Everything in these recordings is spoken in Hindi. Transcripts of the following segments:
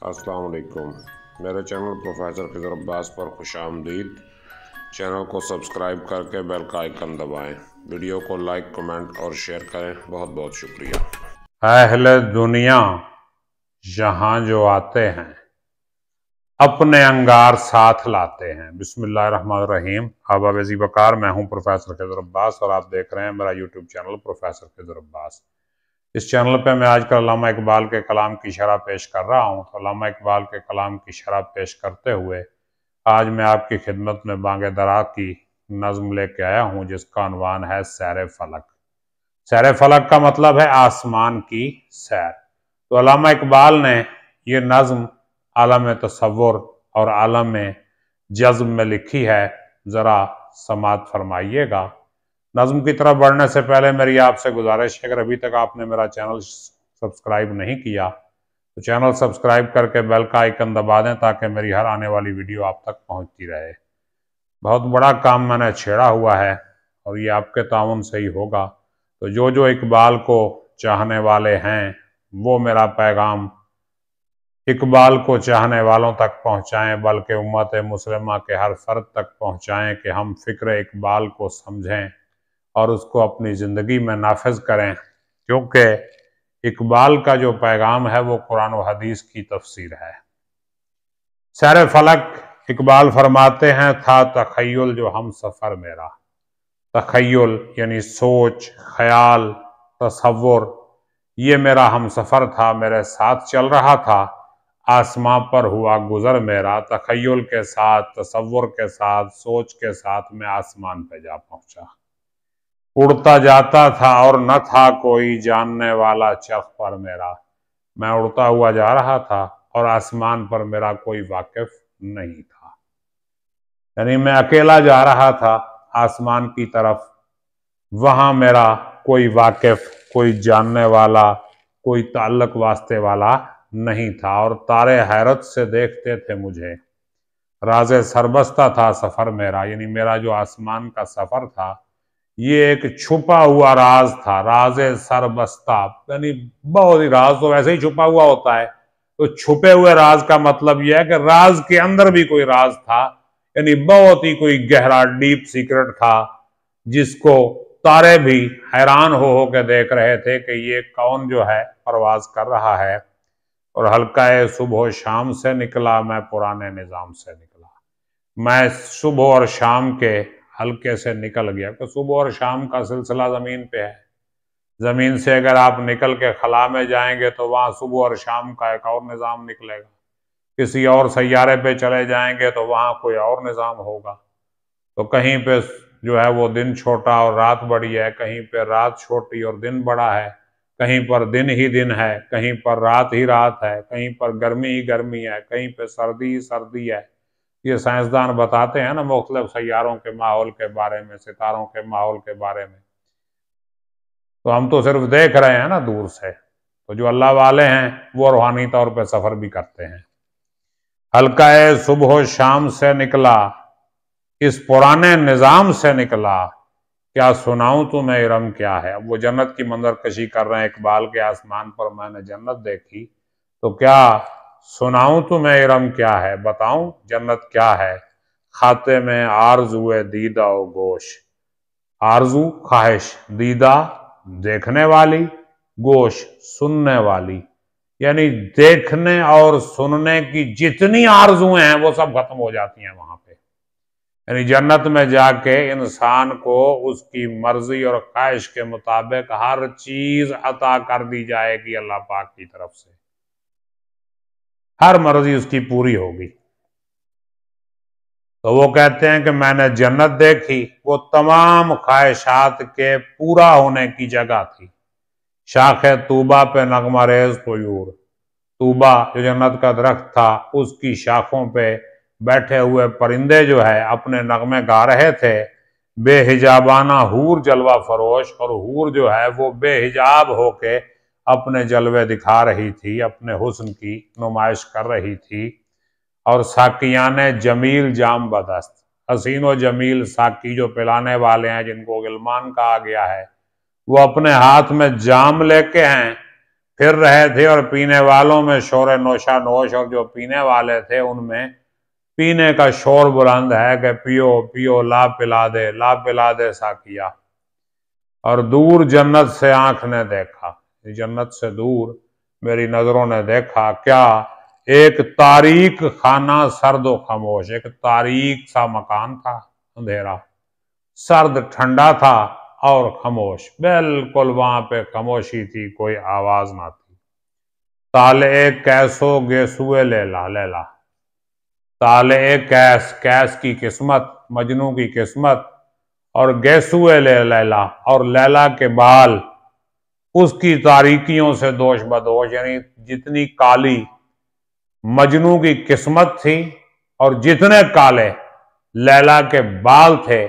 अस्सलाम वालेकुम। मेरे चैनल प्रोफेसर खिज़र अब्बास पर खुशामदीद। चैनल को सब्सक्राइब करके बेल का आइकन दबाएं। वीडियो को लाइक, कमेंट और शेयर करें। बहुत बहुत शुक्रिया। अहले दुनिया यहाँ जो आते हैं अपने अंगार साथ लाते हैं। बिस्मिल्लाहिर्रहमानिर्रहीम। आबाब ज़ी बकार, मैं हूँ प्रोफेसर खिज़र अब्बास और आप देख रहे हैं मेरा YouTube channel professor Khizar Abbas. इस चैनल पे मैं आजकल अल्लामा इकबाल के कलाम की शरह पेश कर रहा हूँ। तो अल्लामा इकबाल के कलाम की शरह पेश करते हुए आज मैं आपकी खिदमत में बांगे दरा की नज़्म लेके आया हूँ, जिसका अनवान है सैर फलक। सैर फलक का मतलब है आसमान की सैर। तो अल्लामा इकबाल ने ये नज़्म आलम तसव्वुर और आलम जज़्ब में लिखी है। ज़रा समात फरमाइएगा। नज़्म की तरफ बढ़ने से पहले मेरी आपसे गुजारिश है, अगर अभी तक आपने मेरा चैनल सब्सक्राइब नहीं किया तो चैनल सब्सक्राइब करके बेल का आइकन दबा दें, ताकि मेरी हर आने वाली वीडियो आप तक पहुंचती रहे। बहुत बड़ा काम मैंने छेड़ा हुआ है और ये आपके ताउन से ही होगा। तो जो इकबाल को चाहने वाले हैं वो मेरा पैगाम इकबाल को चाहने वालों तक पहुंचाएं, बल्कि उम्मत मुस्लिमा के हर फर्द तक पहुंचाएं कि हम फ़िक्र इकबाल को समझें और उसको अपनी ज़िंदगी में नाफिज करें, क्योंकि इकबाल का जो पैगाम है वो कुरान और हदीस की तफसीर है। सैर फलक इकबाल फरमाते हैं, था तखय्युल जो हम सफ़र मेरा। तखय्युल यानी सोच, ख्याल, तसव्वुर, ये मेरा हम सफ़र था, मेरे साथ चल रहा था। आसमां पर हुआ गुज़र मेरा। तखय्युल के साथ, तसव्वुर के साथ, सोच के साथ मैं आसमान पे जा पहुंचा। उड़ता जाता था और न था कोई जानने वाला चरख पर मेरा। मैं उड़ता हुआ जा रहा था और आसमान पर मेरा कोई वाकिफ नहीं था। यानी मैं अकेला जा रहा था आसमान की तरफ, वहां मेरा कोई वाकिफ, कोई जानने वाला, कोई ताल्लुक वास्ते वाला नहीं था। और तारे हैरत से देखते थे मुझे। राज़े सरबस्ता था सफ़र मेरा, यानी मेरा जो आसमान का सफ़र था ये एक छुपा हुआ राज था। राज़े सरबस्ता यानी बहुत ही, राज तो वैसे ही छुपा हुआ होता है, तो छुपे हुए राज का मतलब यह है कि राज के अंदर भी कोई राज था, यानी बहुत ही कोई गहरा डीप सीक्रेट था, जिसको तारे भी हैरान हो के देख रहे थे कि ये कौन जो है परवाज कर रहा है। और हल्का सुबह शाम से निकला, मैं पुराने निज़ाम से निकला। मैं सुबह और शाम के हल्के से निकल गया। तो सुबह और शाम का सिलसिला ज़मीन पे है। ज़मीन से अगर आप निकल के खला में जाएंगे तो वहाँ सुबह और शाम का एक और निज़ाम निकलेगा। किसी और सैयारे पे चले जाएंगे तो वहाँ कोई और निज़ाम होगा। तो कहीं पे जो है वो दिन छोटा और रात बड़ी है, कहीं पे रात छोटी और दिन बड़ा है, कहीं पर दिन ही दिन है, कहीं पर रात ही रात है, कहीं पर गर्मी ही गर्मी है, कहीं पे सर्दी ही सर्दी है। ये साइंसदान बताते हैं ना मुख्तलिफ सैयारों के माहौल के बारे में, सितारों के माहौल के बारे में। तो हम तो सिर्फ देख रहे हैं ना दूर से। तो जो अल्लाह वाले हैं वो रूहानी तौर पे सफ़र भी करते हैं। हल्का सुबह शाम से निकला, इस पुराने निज़ाम से निकला, क्या सुनाऊं तुम्हें इरम क्या है। अब वो जन्नत की मंजर कशी कर रहे हैं इकबाल के आसमान पर मैंने जन्नत देखी, तो क्या सुनाऊं तुम्हें इरम क्या है, बताऊं जन्नत क्या है। खाते में आरज़ुए दीदा ओ गोश, आरजू ख्वाहिश, दीदा देखने वाली, गोश सुनने वाली, यानी देखने और सुनने की जितनी आरजुएं हैं वो सब खत्म हो जाती हैं वहां पे। यानी जन्नत में जाके इंसान को उसकी मर्जी और ख्वाहिश के मुताबिक हर चीज अता कर दी जाएगी अल्लाह पाक की तरफ से। हर मर्जी उसकी पूरी होगी। तो वो कहते हैं कि मैंने जन्नत देखी, वो तमाम ख्वाहिशात के पूरा होने की जगह थी। शाखे तूबा पे नगमा रेज तयूर, तूबा जो जन्नत का दरख्त था उसकी शाखों पे बैठे हुए परिंदे जो है अपने नगमे गा रहे थे। बेहिजाबाना हूर जलवा फरोश, और हूर जो है वो बेहिजाब होके अपने जलवे दिखा रही थी, अपने हुस्न की नुमाइश कर रही थी। और साकियाने जमील जाम बदस्त, हसीन व जमील साकी जो पिलाने वाले हैं, जिनको गिलमान कहा गया है, वो अपने हाथ में जाम लेके हैं। फिर रहे थे और पीने वालों में शोर नोशा नोश, और जो पीने वाले थे उनमें पीने का शोर बुलंद है कि पियो पियो ला पिला दे साकिया। और दूर जन्नत से आंख ने देखा, जन्नत से दूर मेरी नजरों ने देखा क्या, एक तारीक खाना सर्द व खामोश, एक तारीक सा मकान था, अंधेरा, सर्द ठंडा था और खामोश, बिल्कुल वहां पे खामोशी थी, कोई आवाज ना थी। ताले कैसो गेसुए लैला, लैला, ताले कैस, कैस की किस्मत, मजनू की किस्मत, और गेसुए लैला, और लैला के बाल उसकी तारीकियों से दोष बदोश, यानी जितनी काली मजनू की किस्मत थी और जितने काले लैला के बाल थे,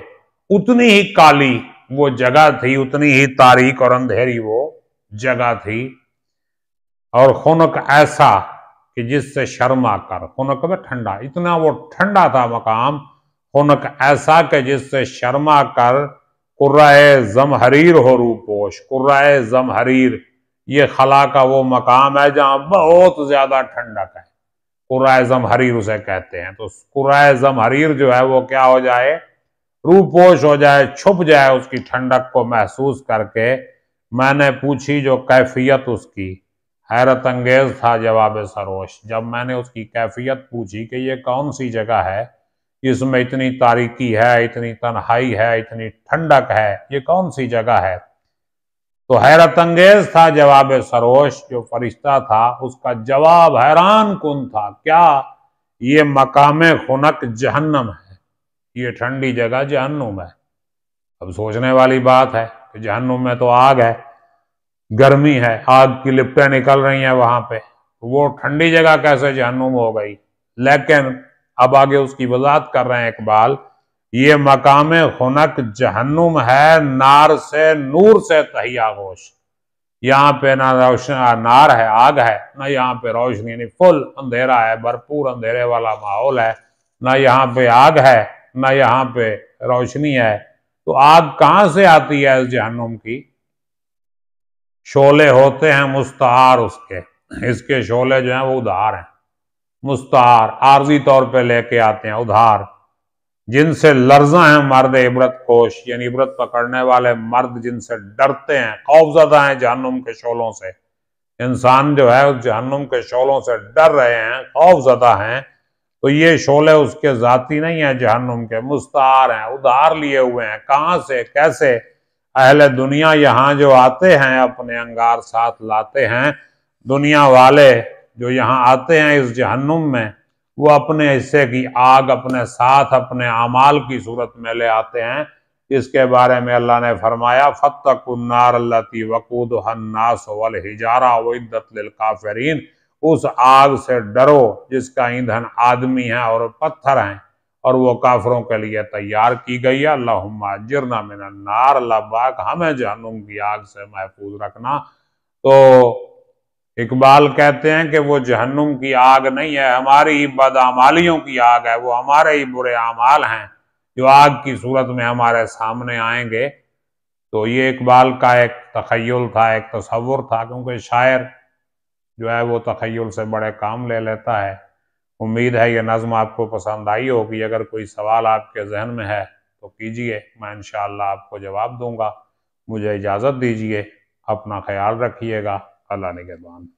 उतनी ही काली वो जगह थी, उतनी ही तारीक और अंधेरी वो जगह थी। और खुनक ऐसा कि जिससे शर्मा कर, खुनक में ठंडा, इतना वो ठंडा था मकाम, खुनक ऐसा कि जिससे शर्मा कर कुर्राए जमहरीर हो रूपोश। कुर्राए जमहरीर ये खला का वो मकाम है जहां बहुत ज्यादा ठंडक है, कुर्राए जमहरीर उसे कहते हैं। तो कुर्राए जमहरीर जो है वो क्या हो जाए, रूपोश हो जाए, छुप जाए उसकी ठंडक को महसूस करके। मैंने पूछी जो कैफियत उसकी, हैरत अंगेज था जवाब सरोश। जब मैंने उसकी कैफियत पूछी कि ये कौन सी जगह है, इसमें इतनी तारीकी है, इतनी तन्हाई है, इतनी ठंडक है, ये कौन सी जगह है, तो हैरत अंगेज था जवाब सरोश। जो फरिश्ता था उसका जवाब हैरान कुन था, क्या, ये मकामे खुनक जहन्नम है, ये ठंडी जगह जहन्नुम है। अब सोचने वाली बात है कि जहन्नुम में तो आग है, गर्मी है, आग की लिपटें निकल रही हैं वहां पे, वो ठंडी जगह कैसे जहन्नुम हो गई। लेकिन अब आगे उसकी वजाहत कर रहे हैं इकबाल, ये मकामे खुनक जहन्नुम है, नार से नूर से तहिया गोश। यहाँ पे ना रोशन नार है, आग है, ना यहाँ पे रोशनी, यानी फुल अंधेरा है, भरपूर अंधेरे वाला माहौल है, ना यहाँ पे आग है, ना यहाँ पे रोशनी है। तो आग कहाँ से आती है इस जहन्नुम की, शोले होते हैं मुस्तार उसके, इसके शोले जो हैं वो उधार हैं, मुस्तार आर्जी तौर पे लेके आते हैं, उधार, जिनसे लर्जा हैं मर्द इबरत कोश, यानी इबरत पकड़ने वाले मर्द जिनसे डरते हैं, खौफजदा हैं जहन्नुम के शोलों से। इंसान जो है उस जहन्नुम के शोलों से डर रहे हैं, खौफजदा हैं। तो ये शोले उसके जाती नहीं है जहन्नुम के, मुस्तार हैं, उधार लिए हुए हैं। कहाँ से, कैसे, अहले दुनिया यहाँ जो आते हैं अपने अंगार साथ लाते हैं, दुनिया वाले जो यहाँ आते हैं इस जहन्नुम में, वो अपने हिस्से की आग अपने साथ अपने अमाल की सूरत में ले आते हैं। इसके बारे में अल्लाह ने फरमाया, फत्तकुन्नार अल्लती वकूदुहन्नास वल हिजारा उइद्दत लिल काफिरीन, उस आग से डरो जिसका ईंधन आदमी है और पत्थर हैं और वो काफिरों के लिए तैयार की गई है। अल्लाहुम्मा अज्जिरना मिनन नार, अल्लाह पाक हमें जहन्नुम की आग से महफूज रखना। तो इकबाल कहते हैं कि वो जहन्नुम की आग नहीं है, हमारी बदआमालियों की आग है, वो हमारे ही बुरे अमाल हैं जो आग की सूरत में हमारे सामने आएंगे। तो ये इकबाल का एक तखय्युल था, एक तसव्वुर था, क्योंकि शायर जो है वो तखय्युल से बड़े काम ले लेता है। उम्मीद है ये नज़्म आपको पसंद आई होगी। अगर कोई सवाल आपके जहन में है तो कीजिए, मैं इंशाअल्लाह आपको जवाब दूंगा। मुझे इजाज़त दीजिए, अपना ख्याल रखिएगा, अल्लाह निगहबान।